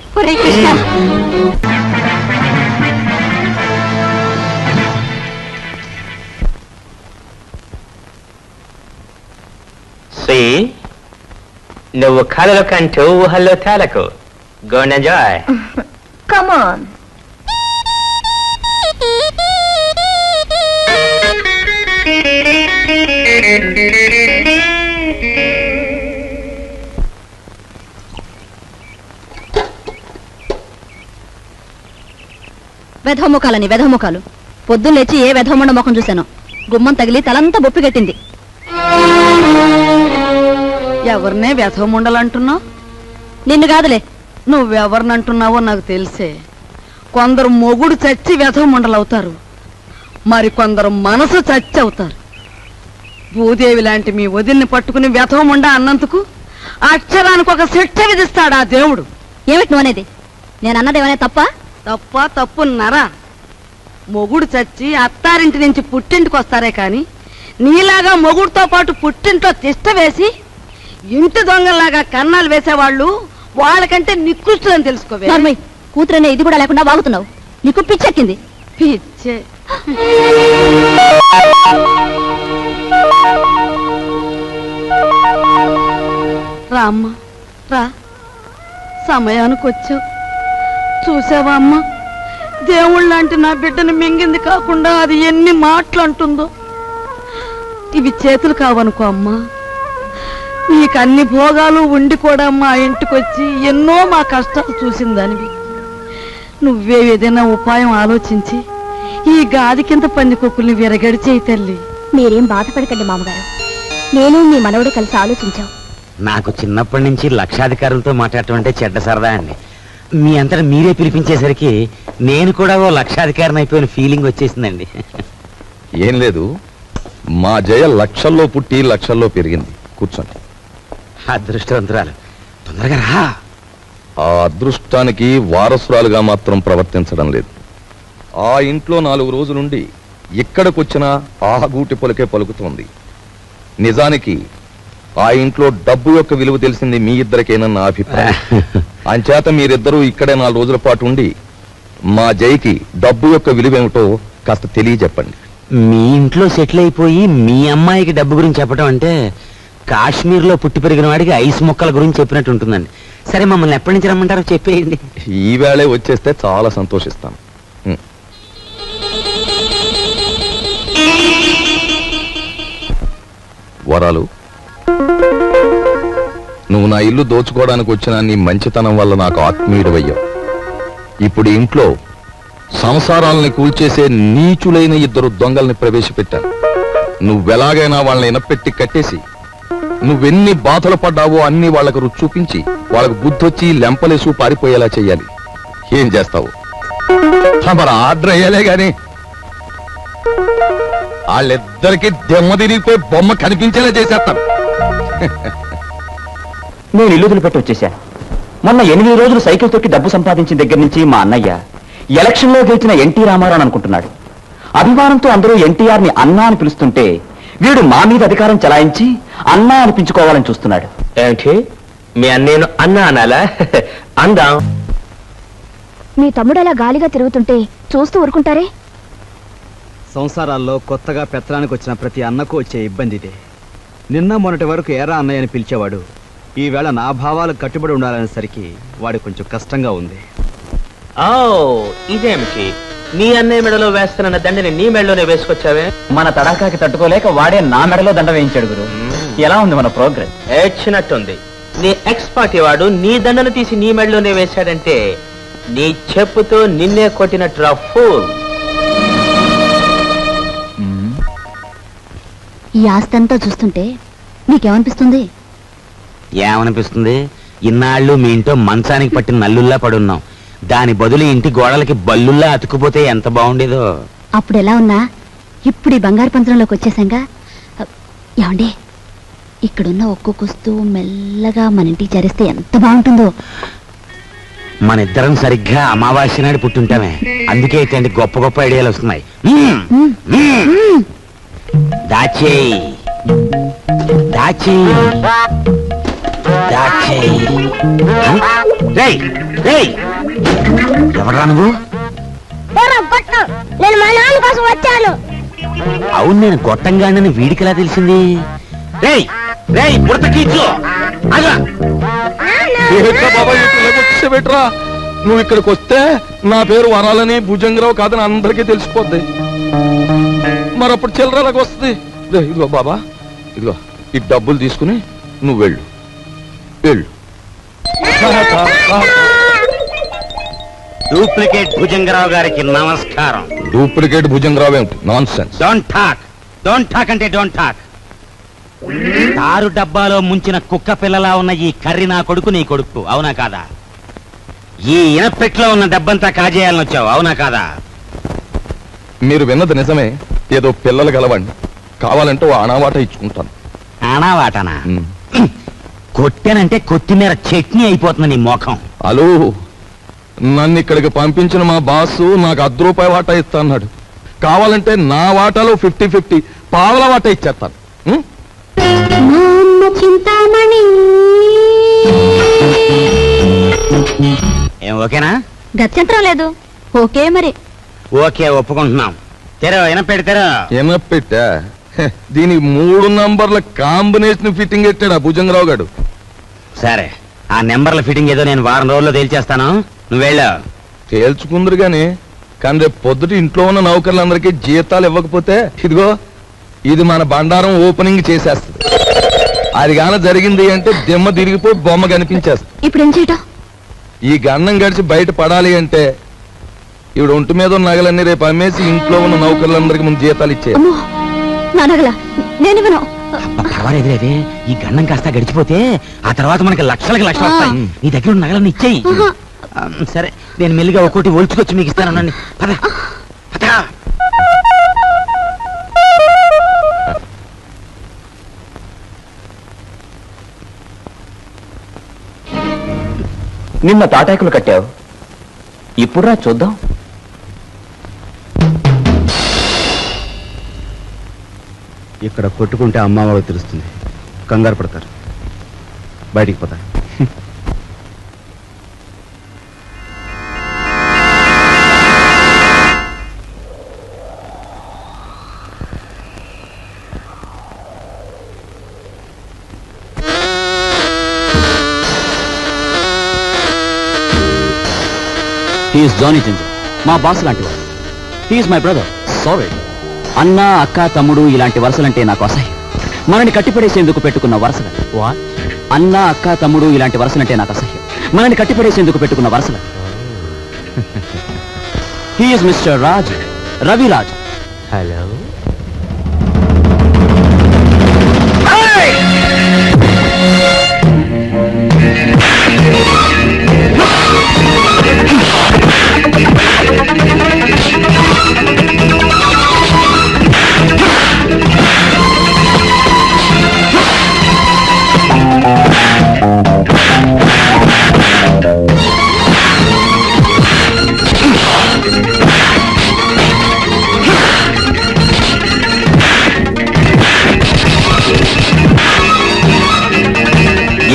నువ్వు కళలు కంటూ ఊహల్లో తేలకు. Go and enjoy. Come on. వెధముఖాలని వెధముఖాలు. పొద్దున్న లేచి ఏ వెధముండ ముఖం చూశాను. గుమ్మం తగిలి తలంతా బొప్పి కట్టింది. ఎవరినే వ్యధముండలంటున్నావు? నిన్ను కాదులే. నువ్వెవరినంటున్నావో నాకు తెలిసే. కొందరు మొగుడు చచ్చి వ్యధముండలవుతారు, మరి కొందరు మనసు చచ్చి అవుతారు. భూదేవి లాంటి మీ వదిన్ని పట్టుకుని వ్యధముండ అన్నందుకు అక్షరానికి ఒక శిక్ష విధిస్తాడా దేవుడు. ఏమిటి నువ్వు అనేది? నేను అన్నదేమనే తప్ప? తప్ప తప్పున్నారా? మొగుడు చచ్చి అత్తారింటి నుంచి పుట్టింటికి వస్తారే కాని నీలాగా మొగుడుతో పాటు పుట్టింట్లో తిష్ట వేసి ఇంటి దొంగల్లాగా కన్నాలు వేసేవాళ్ళు వాళ్ళకంటే నికృష్టులని తెలుసుకోవే. కూతురనే ఇది కూడా లేకుండా వాగుతున్నావు. నీకు పిచ్చెక్కింది. పిచ్చే. రా అమ్మా రా, సమయానికి వచ్చావు. చూసావా అమ్మా, దేవుళ్ళంటే నా బిడ్డను మింగింది కాకుండా అది ఎన్ని మాటలు అంటుందో. ఇవి చేతులు కావనుకో అమ్మా, నీకు అన్ని భోగాలు ఉండి కూడా మా ఇంటికి వచ్చి ఎన్నో మా కష్టాలు చూసిందానివి. నువ్వే ఏదైనా ఉపాయం ఆలోచించి ఈ గాది కింద పందికొక్కుల్ని విరగడి చేయి తల్లి. మీరేం బాధపడకండి మామగారు, నేను మీ మనవడు కలిసి ఆలోచించాం. నాకు చిన్నప్పటి నుంచి లక్షాధికారులతో మాట్లాడటం అంటే చెడ్డ సరదా అండి. మీ అంతటా మీరే పిలిపించేసరికి నేను కూడా ఓ లక్షాధికారిని అయిపోయిన ఫీలింగ్ వచ్చేసిందండి. ఏం లేదు, మా జయ లక్షల్లో పుట్టి లక్షల్లో పెరిగింది. కూర్చోండి. అదృష్టవంతురాలు, తొందరగా రా. ఆ అదృష్టానికి వారసురాలుగా మాత్రం ప్రవర్తించడం లేదు. ఆ ఇంట్లో 4 రోజులుండి ఇక్కడికొచ్చినా ఆహగూటి పలుకే పలుకుతోంది. నిజానికి ఆ ఇంట్లో డబ్బు యొక్క విలువ తెలిసింది మీ ఇద్దరికేనన్న అభిప్రాయం. అంచేత మీరిద్దరూ ఇక్కడే 4 రోజుల పాటు ఉండి మా జైకి డబ్బు యొక్క విలువేమిటో కాస్త తెలియజెప్పండి. మీ ఇంట్లో సెటిల్ అయిపోయి మీ అమ్మాయికి డబ్బు గురించి చెప్పడం అంటే కాశ్మీర్లో పుట్టి పెరిగిన వాడికి ఐస్ మొక్కల గురించి చెప్పినట్టు ఉంటుందండి. సరే, మమ్మల్ని ఎప్పటి నుంచి రమ్మంటారో చెప్పేయండి. ఈవేళే వచ్చేస్తే చాలా సంతోషిస్తాను. వరాలు, నువ్వు నా ఇల్లు దోచుకోవడానికి వచ్చిన నీ మంచితనం వల్ల నాకు ఆత్మీయుడవయ్యావు. ఇప్పుడు ఇంట్లో సంసారాలని కూల్చేసే నీచులైన 2 దొంగల్ని ప్రవేశపెట్టాను. నువ్వెలాగైనా వాళ్ళని ఇనపెట్టి కట్టేసి నువ్వెన్ని బాధలు పడ్డావో అన్ని వాళ్లకు రుచి చూపించి వాళ్ళకు బుద్ధొచ్చి లెంపలేసు పారిపోయేలా చెయ్యాలి. ఏం చేస్తావు? మరి ఆర్డర్ అయ్యాలే గాని వాళ్ళిద్దరికి దెమ్మ తిరిగిపోయి బొమ్మ కనిపించేలా చేసేస్తాను. నేను ఇల్లు వదిలిపెట్టి వచ్చేశాను. మొన్న 8 రోజులు సైకిల్ తొక్కి డబ్బు సంపాదించిన దగ్గర నుంచి మా అన్నయ్య ఎలక్షన్లో గెలిచిన ఎన్టీ రామారావు అనుకుంటున్నాడు. అభిమానంతో అందరూ ఎన్టీఆర్ ని అన్నా అని పిలుస్తుంటే వీడు మా మీద అధికారం చలాయించి అన్నా అనిపించుకోవాలని చూస్తున్నాడు. ఏంటి, మీ అన్నేను అన్నా అనాలా? అందాం. మీ తమ్ముడు అలా గాలిగా తిరుగుతుంటే చూస్తూ ఊరుకుంటారే? సంసారాల్లో కొత్తగా పెత్తనానికి వచ్చిన ప్రతి అన్నకు వచ్చే ఇబ్బంది ఇదే. నిన్న మొన్నటి వరకు ఏరా అన్నయ్య అని పిలిచేవాడు. ఈవేళ నా భావాలకు కట్టుబడి ఉండాలనేసరికి వాడు కొంచెం కష్టంగా ఉంది. ఓ, ఇదేమిటి, నీ అన్నయ్య మెడలో వేస్తున్న దండని నీ మెడలోనే వేసుకొచ్చావే? మన తడాకాకి తట్టుకోలేక వాడే నా మెడలో దండ వేయించాడు గురు. ఎలా ఉంది మన ప్రోగ్రెస్? ఏడ్చినట్టుంది. నీ ఎక్స్ పార్టీ వాడు నీ దండను తీసి నీ మెడలోనే వేశాడంటే నీ చెప్పుతో నిన్నే కొట్టినట్టు ఫూల్. ఈ ఆస్తంతా చూస్తుంటే నీకేమనిపిస్తుంది? ఏమనిపిస్తుంది? ఇన్నాళ్ళు మీ ఇంట్లో మంచానికి పట్టిన నల్లుల్లా పడున్నాం. దాని బదులు ఇంటి గోడలకి బల్లుల్లా అతుక్కుపోతే ఎంత బాగుండేదో. అప్పుడు ఎలా ఉన్నా ఇప్పుడు ఈ బంగారు పంచరంలోకి వచ్చేసాంగా. ఏమండి, ఇక్కడున్న ఒక్కొక్క వస్తువు మెల్లగా మన ఇంటికి చేరిస్తే ఎంత బాగుంటుందో. మన ఇద్దరం సరిగ్గా అమావాస్య నాడు పుట్టుంటామే. అందుకే ఇట్లాంటి గొప్ప గొప్ప ఐడియాలు వస్తున్నాయి. దాచేయి దాచేయి దాచేయి. ఎవరా నువ్వు? నేను మా నాన్న కోసం వచ్చాను. అవును, నేను గొట్టంగానని వీడికి ఎలా తెలిసింది? పెట్టరా, నువ్వు ఇక్కడికి వస్తే నా పేరు వరాలని భుజంగరావు కాదని అందరికీ తెలిసిపోద్ది. మరప్పుడు చిల్లరలాగా వస్తుంది. ఇదిగో బాబా, ఇదిగో ఈ డబ్బులు తీసుకుని నువ్వు వెళ్ళు వెళ్ళు. డూప్లికేట్ భుజంగరావు గారికి నమస్కారం. డూప్లికేట్ భుజంగరావు ఏమిటి? Non sense. డోంట్ టాక్ అంటే డోంట్ టాక్. తారు డబ్బాలో ముంచిన కుక్క పిల్లలా ఉన్న ఈ కర్రి నా కొడుకు, నీ కొడుకు, అవునా కాదా? ఈ ఇనపెట్లో ఉన్న డబ్బంతా కాజేయాలని వచ్చావు, అవునా కాదా? మీరు విన్నది నిజమే. ఏదో పిల్లలు గలవండి, కావాలంటే ఓ అనావాట ఇచ్చుకుంటాను. అనావాటనా? కొట్టానంటే కొత్తిమీర చట్నీ అయిపోతుంది నీ మోఖం. హలో, నన్ను ఇక్కడికి పంపించిన మా బాసు నాకు ₹10 వాటా ఇస్తా అన్నాడు. కావాలంటే నా వాటాలో 50-50 పావల వాటా ఇచ్చేస్తాను. ఏం ఓకేనా? గత్యంతరం లేదు. ఓకే మరి. ఓకే, ఒప్పుకుంటున్నాం. తెరో ఎనపెడతారో. ఎనపెట్టా? దీనికి 3 నంబర్ల కాంబినేషన్ ఫిట్టింగ్ పెట్టాడు ఆ భుజంగరావు గారు. సరే, ఆ నెంబర్ల ఫిట్టింగ్ ఏదో నేను వారం రోజుల్లో తేల్చేస్తాను, నువ్వు వెళ్ళు. తేల్చుకుందరు గాని, కానీ రేపు పొద్దుట ఇంట్లో ఉన్న నౌకర్లందరికీ జీతాలు ఇవ్వకపోతే ఇదిగో ఇది మన బండారం ఓపెనింగ్ చేసేస్తుంది. అది గాన జరిగింది అంటే దిమ్మ తిరిగిపోయి బొమ్మ కనిపించేస్తుంది. ఇప్పుడు ఏం చేయటం? ఈ గన్నం గడిచి బయట పడాలి అంటే ఈవిడ ఒంటి మీద ఉన్న నగలన్నీ రేపు అమ్మేసి ఇంట్లో ఉన్న నౌకర్లందరికీ ముందు జీతాలు ఇచ్చే. అమ్మో నా నగల నేనివ్వను. పర్వాలేదులేదే, ఈ గండం కాస్త గడిచిపోతే ఆ తర్వాత మనకి లక్షలకి లక్షలు వస్తాయి. నీ దగ్గర ఉన్న నగలన్నీ ఇచ్చేయి. సరే, నేను మెల్లిగా ఒక్కోటి ఒలుచుకొచ్చి మీకు ఇస్తాను. పద పద. నిన్న తాటాకులు కట్టావు, ఇప్పుడురా చూద్దాం. ఇక్కడ కొట్టుకుంటే అమ్మ వాళ్ళకి తెలుస్తుంది, కంగారు పడతారు, బయటికి పోతారు. హీఈస్ జానీ జింజర్, మా బాస్ లాంటి వాడు. He's my brother. సారీ. అన్న, అక్క, తమ్ముడు ఇలాంటి వరుసలంటే నాకు అసహ్యం. మనని కట్టిపడేసేందుకు పెట్టుకున్న వరుసలు. అన్న, అక్క, తమ్ముడు ఇలాంటి వరుసలంటే నాకు అసహ్యం. మనని కట్టిపడేసేందుకు పెట్టుకున్న వరుసలు. He's mister Raj, Raviraj. Hello.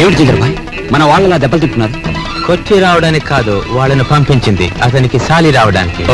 ఏమిటి జింజర్ భాయ్, మన వాళ్ళలా దెబ్బలు తింటున్నారు? కొట్టి రావడానికి కాదు, వాళ్ళని పంపించింది అతనికి సాలి రావడానికి.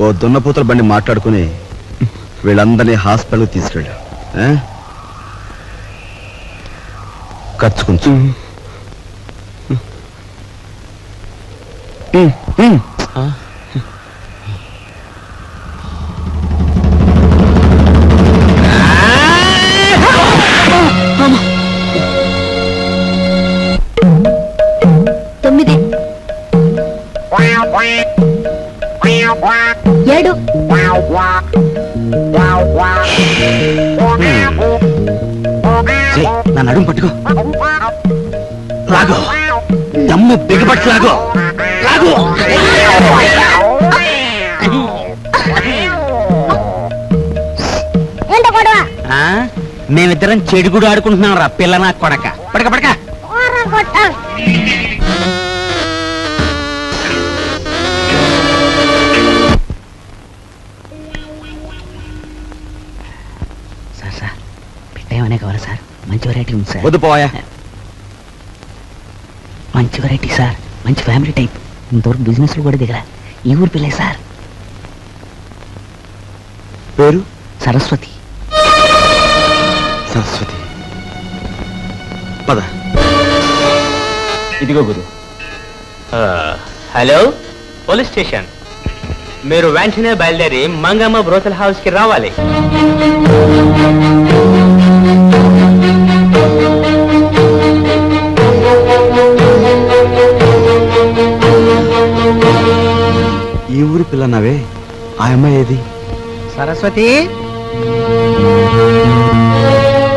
ఓ దున్నపోతుల బండి మాట్లాడుకుని వీళ్ళందరినీ హాస్పిటల్కి తీసుకెళ్ళా. ఖర్చు కొంచెం. తొమ్మిది, 7, నా నడుము పట్టుకో, లాగో, దమ్ము బిగపట్టు, లాగో లాగో. మేమిద్దరం చెడుగుడు ఆడుకుంటున్నాం రా పిల్ల నా కొడక. పడక పడక. సార్ సార్ పెట్టేమనే కావాలి సార్, మంచి వెరైటీ ఉంది సార్. వద్దు పోయా. మంచి వెరైటీ సార్, మంచి ఫ్యామిలీ టైప్. ఇంతవరకు బిజినెస్ లో కూడా దిగరా. ఈ ఊరు పిల్లే సార్. పేరు సరస్వతి. సరస్వతి. పద. ఇదిగో గురు. Hello, police station. మీరు వెంటనే బయలుదేరి మంగమ్మ బ్రోతల్ హౌస్ కి రావాలి. ఈ ఊరి పిల్ల నవే. ఆ అమ్మాయి ఏది? సరస్వతి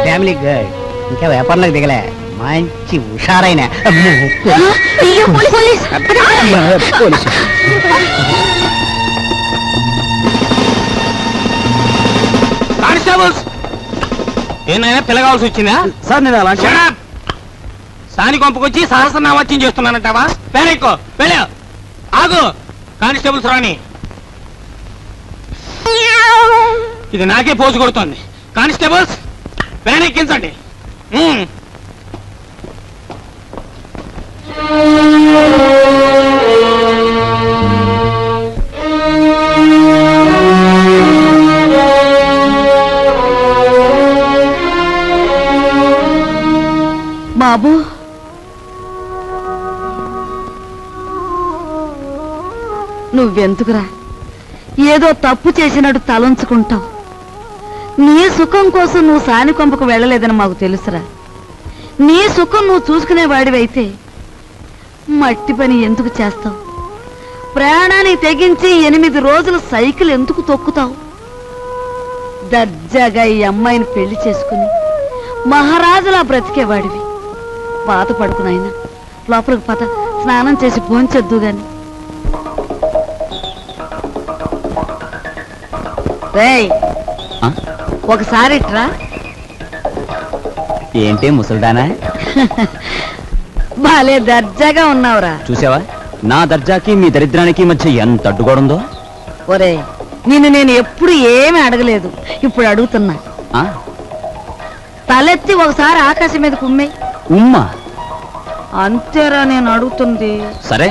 ఫ్యామిలీ గర్ల్, ఇంకా వ్యాపారంలోకి దిగలే. మంచి హుషారైన పోలీసు. కానిస్టేబుల్స్, ఏమైనా పిల్లగాల్సి వచ్చిందా? సార్ నేను అలా సాని కొంపకొచ్చి సహస్రనామత్యం చేస్తున్నానంటావా? వెళ్ళెక్కో, వెళ్ళా. ఆగు. కానిస్టేబుల్స్ రాని. ఇది నాకే పోజు కొడుతోంది. కానిస్టేబుల్స్ వ్యాన్ ఎక్కించండి. బాబు, నువ్వెందుకురా ఏదో తప్పు చేసినట్టు తలంచుకుంటావు? నీ సుఖం కోసం నువ్వు సాని కొంపకు వెళ్ళలేదని మాకు తెలుసురా. నీ సుఖం నువ్వు చూసుకునేవాడివైతే మట్టి పని ఎందుకు చేస్తావు? ప్రాణానికి తెగించి 8 రోజులు సైకిల్ ఎందుకు తొక్కుతావు? దర్జాగా ఈ అమ్మాయిని పెళ్లి చేసుకుని మహారాజులా బ్రతికేవాడివి. బాధపడుకునైనా లోపలికి పద, స్నానం చేసి భోంచొద్దు గాని. రేయ్, ఒకసారి ఇట్రా. ఏంటి ముసల్దానా? బాలే దర్జాగా ఉన్నావురా. చూసావా నా దర్జాకి మీ దరిద్రానికి మధ్య ఎంత అడ్డుగోడుందో? ఒరే, నిన్ను నేను ఎప్పుడు ఏమీ అడగలేదు, ఇప్పుడు అడుగుతున్నా. తలెత్తి ఒకసారి ఆకాశం మీద కుమ్మే. ఉమ్మా? అంతేరా నేను అడుగుతుంది. సరే.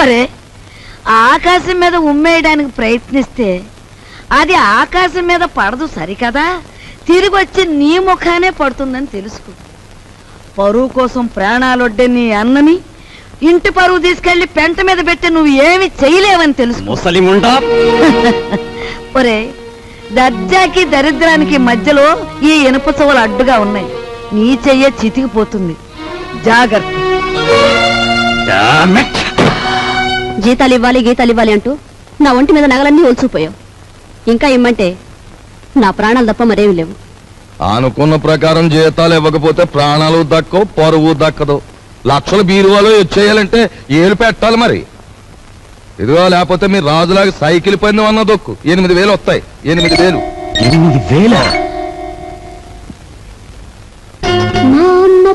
ఒరే, ఆకాశం మీద ఉమ్మేయడానికి ప్రయత్నిస్తే అది ఆకాశం మీద పడదు సరికదా, తిరిగి వచ్చి నీ ముఖానే పడుతుందని తెలుసుకో. పరువు కోసం ప్రాణాలొడ్డే నీ అన్నని ఇంటి పరువు తీసుకెళ్లి పెంట మీద పెట్టి నువ్వు ఏమి చేయలేవని తెలుసు. ముసలిముండా. ఒరే, దర్జాకి దరిద్రానికి మధ్యలో ఈ ఇనుప చెవులు అడ్డుగా ఉన్నాయి. నీ చెయ్య చితికిపోతుంది, జాగ్రత్త. జీతాలు ఇవ్వాలి, గీతాలు ఇవ్వాలి అంటూ నా ఒంటి మీద నగలన్నీ ఒలిచిపోయావు. ఇంకా ఇమ్మంటే నా ప్రాణాలు తప్ప మరేమి లేవు. అనుకున్న ప్రకారం జీతాలు ఇవ్వకపోతే ప్రాణాలు దక్కవు, పరువు దక్కదు. లక్షల బీరువాలో వచ్చేయాలంటే ఏలు పెట్టాలి మరి. ఇదిగో, లేకపోతే మీరు రాజులాగా సైకిల్ పని అన్న దొక్కు. 8,000 వస్తాయి. 8,000. 8,000?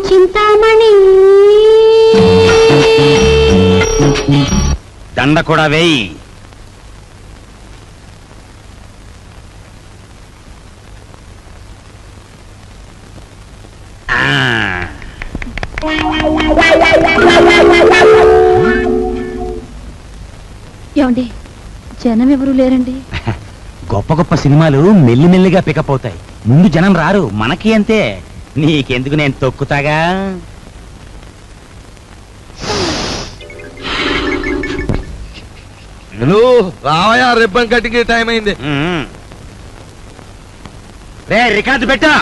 చింతామణి దండ కూడా వేయి. ఏమండి, జనం ఎవరు లేరండి? గొప్ప గొప్ప సినిమాలు మెల్లిమెల్లిగా పికప్ అవుతాయి, ముందు జనం రారు. మనకి అంతే. నీకెందుకు, నేను తొక్కుతాగా. రావయా, రిబ్బన్ కట్టింగ్ టైం అయింది. రే, రికార్డు పెట్టా.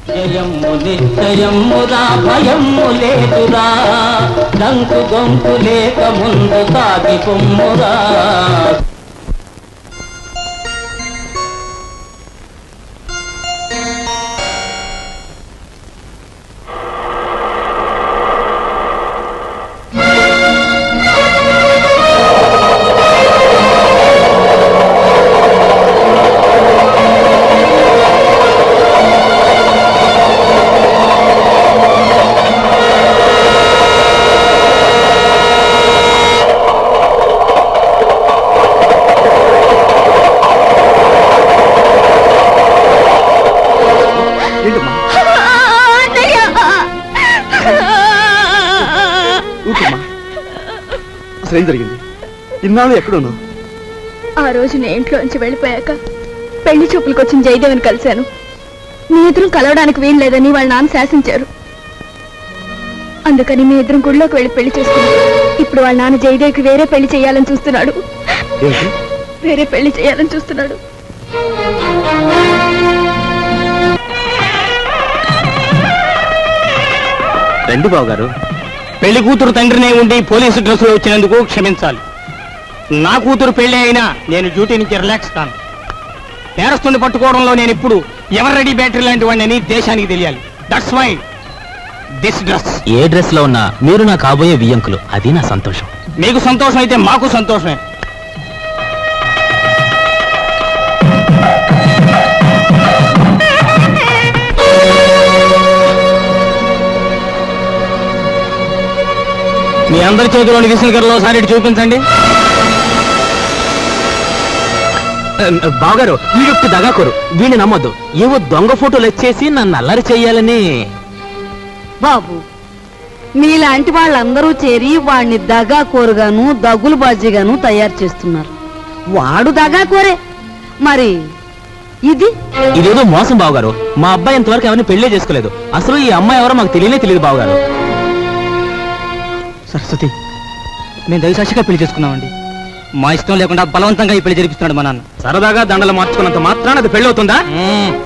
జయము నిశ్చయమురా, భయము లేదురా, దంకు గొంతు లేక ముందు సాగి పొమ్మురా. ఏంటమ్మా ఊరుకోమ్మా. అసలు ఏం జరిగింది? ఇన్నాళ్ళు ఎక్కడున్నావు? ఆ రోజు నేను ఇంట్లోంచి వెళ్ళిపోయాక పెళ్లి చూపులకు వచ్చిన జయదేవిని కలిశాను. మీ ఇద్దరం కలవడానికి వీలు లేదని వాళ్ళ నాన్న శాసించారు. అందుకని మీ ఇద్దరం గుడిలోకి వెళ్ళి పెళ్లి చేసుకున్నాం. ఇప్పుడు వాళ్ళ నాన్న జయదేవికి వేరే పెళ్లి చేయాలని చూస్తున్నాడు. వేరే పెళ్లి చేయాలని చూస్తున్నాడు. రండి బాబు గారు. పెళ్లి కూతురు తండ్రినే ఉండి పోలీసు డ్రెస్సులో వచ్చినందుకు క్షమించాలి. నా కూతురు పెళ్లి అయినా నేను డ్యూటీ నుంచి రిలాక్స్ కాను. నేరస్తుని పట్టుకోవడంలో నేను ఇప్పుడు ఎవర్ రెడీ బ్యాటరీ లాంటి వాడిని దేశానికి తెలియాలి. That's why this dress. ఏ డ్రెస్ లో ఉన్నా మీరు నా కాబోయే వియ్యంకులు, అది నా సంతోషం. మీకు సంతోషం అయితే మాకు సంతోషమే. మీ అందరి చేతిలోని విసులుగరలో ఒకసారి చూపించండి. బావగారు వీడొట్టి దగాకోరు, వీడిని నమ్మొద్దు. ఏవో దొంగ ఫోటోలు వచ్చేసి నన్ను అల్లరి చెయ్యాలని. బాబు, మీలాంటి వాళ్ళందరూ చేరి వాడిని దగాకోరుగాను దగులు బాజీగాను తయారు చేస్తున్నారు. వాడు దగాకోరే, మరి ఇదేదో మోసం బావగారు. మా అబ్బాయి ఇంతవరకు ఎవరిని పెళ్లే చేసుకోలేదు. అసలు ఈ అమ్మాయి ఎవరో మాకు తెలియదు బావగారు. సరస్వతి, మేము దైవసాక్షిగా పెళ్లి చేసుకున్నామండి. మా ఇష్టం లేకుండా బలవంతంగా ఈ పెళ్లి జరిపిస్తున్నాడు మా నాన్న. సరదాగా దండలు మార్చుకున్నంత మాత్రాన అది పెళ్ళవుతుందా?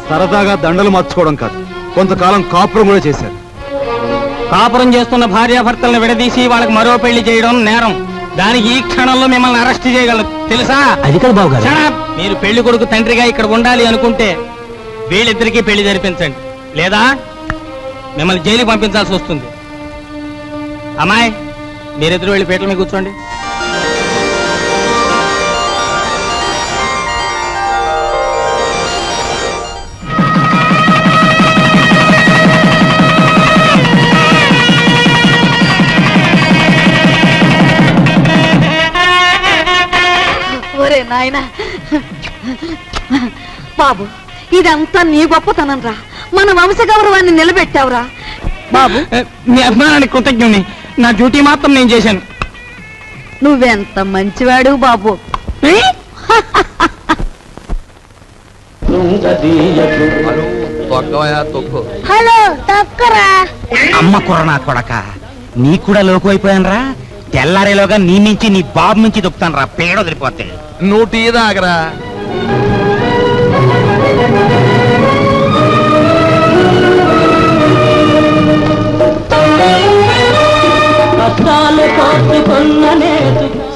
సరదాగా దండలు మార్చుకోవడం కాదు, కొంతకాలం కాపురం కూడా చేశారు. కాపురం చేస్తున్న భార్యాభర్తలను విడదీసి వాళ్ళకి మరో పెళ్లి చేయడం నేరం. దానికి ఈ క్షణంలో మిమ్మల్ని అరెస్ట్ చేయగలరు, తెలుసా? అది కాదు బావగారు. మీరు పెళ్లి కొడుకు తండ్రిగా ఇక్కడ ఉండాలి అనుకుంటే వీళ్ళిద్దరికీ పెళ్లి జరిపించండి, లేదా మిమ్మల్ని జైలుకి పంపించాల్సి వస్తుంది. అమ్మాయి, మీరిద్దరు వెళ్ళి పీటల మీద కూర్చోండి. ఒరే నాయనా, బాబు ఇదంతా నీ గొప్పతనం రా. మన వంశ గౌరవాన్ని నిలబెట్టావురా బాబు. మీ అభిమానానికి కృతజ్ఞుని. నా డ్యూటీ మాత్రం నేను చేశాను. నువ్వెంత మంచివాడు బాబు. హలో తక్కరా. అమ్మ కుర్రనా కొడక, నీ కూడా లోకు అయిపోయాను రా. తెల్లారేలోగా నీ నుంచి నీ బాబు నుంచి దొక్కుతాను రా, పేడ వదిలిపోతే. నువ్వు టీ తాగరా.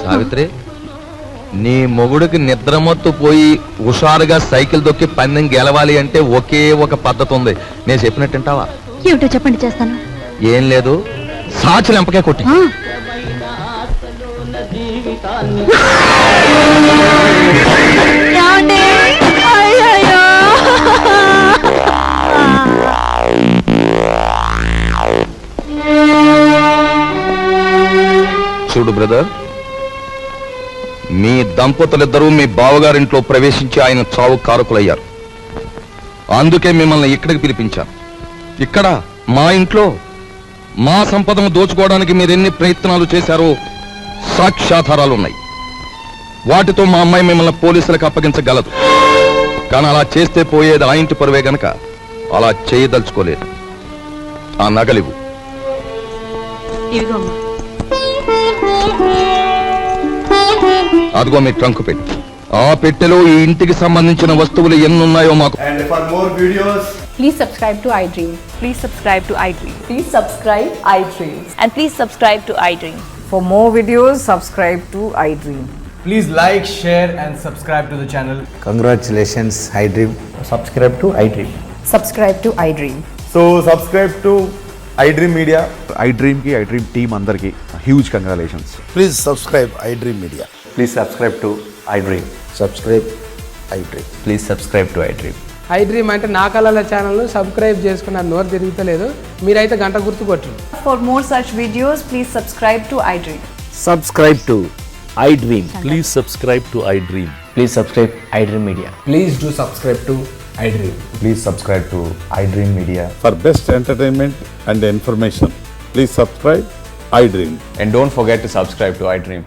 సావిత్రి, నీ మొగుడికి నిద్రమత్తు పోయి హుషారుగా సైకిల్ దొక్కి పందెం గెలవాలి అంటే ఒకే ఒక పద్ధతి ఉంది. నేను చెప్పినట్టు వింటావా? ఏమిటో చెప్పండి, చేస్తాను. ఏం లేదు, సాచి లెంపకే కొట్టి. చూడు బ్రదర్, మీ దంపతులిద్దరూ మీ బావగారింట్లో ప్రవేశించి ఆయన చావు కారకులయ్యారు. అందుకే మిమ్మల్ని ఇక్కడికి పిలిపించాను. ఇక్కడ మా ఇంట్లో మా సంపదను దోచుకోవడానికి మీరెన్ని ప్రయత్నాలు చేశారో సాక్ష్యాధారాలున్నాయి. వాటితో మా అమ్మాయి మిమ్మల్ని పోలీసులకు అప్పగించగలదు. కానీ అలా చేస్తే పోయేది ఆ ఇంటి పరువే గనక అలా చేయదలుచుకోలేదు. ఆ నగలివు. అదిగో మీ ట్రంక్ పెట్టి. ఆ పెట్టెలో ఈ ఇంటికి సంబంధించిన వస్తువులు ఎన్నున్నాయో మాకు. Please subscribe to iDream. Please subscribe to iDream. Please subscribe iDream. And please subscribe to iDream. For more videos, subscribe to iDream. Please like, share and subscribe to the channel. Congratulations, iDream. Subscribe to iDream. Subscribe to iDream. So subscribe to iDream Media. iDream ki iDream team andarki huge congratulations. Please subscribe iDream Media. Please subscribe to iDream. Subscribe iDream. Please subscribe to iDream. iDream అంటే నా కళల channel subscribe చేసుకున్న నోరు తిరుగుతలేదు. మీరైతే గంట గుర్తు కొట్టండి. For more such videos, please subscribe to iDream. Subscribe to iDream. Please subscribe to iDream. Please subscribe iDream Media. Please do subscribe to iDream. Please subscribe to iDream Media. For best entertainment and information, please subscribe iDream. And don't forget to subscribe to iDream.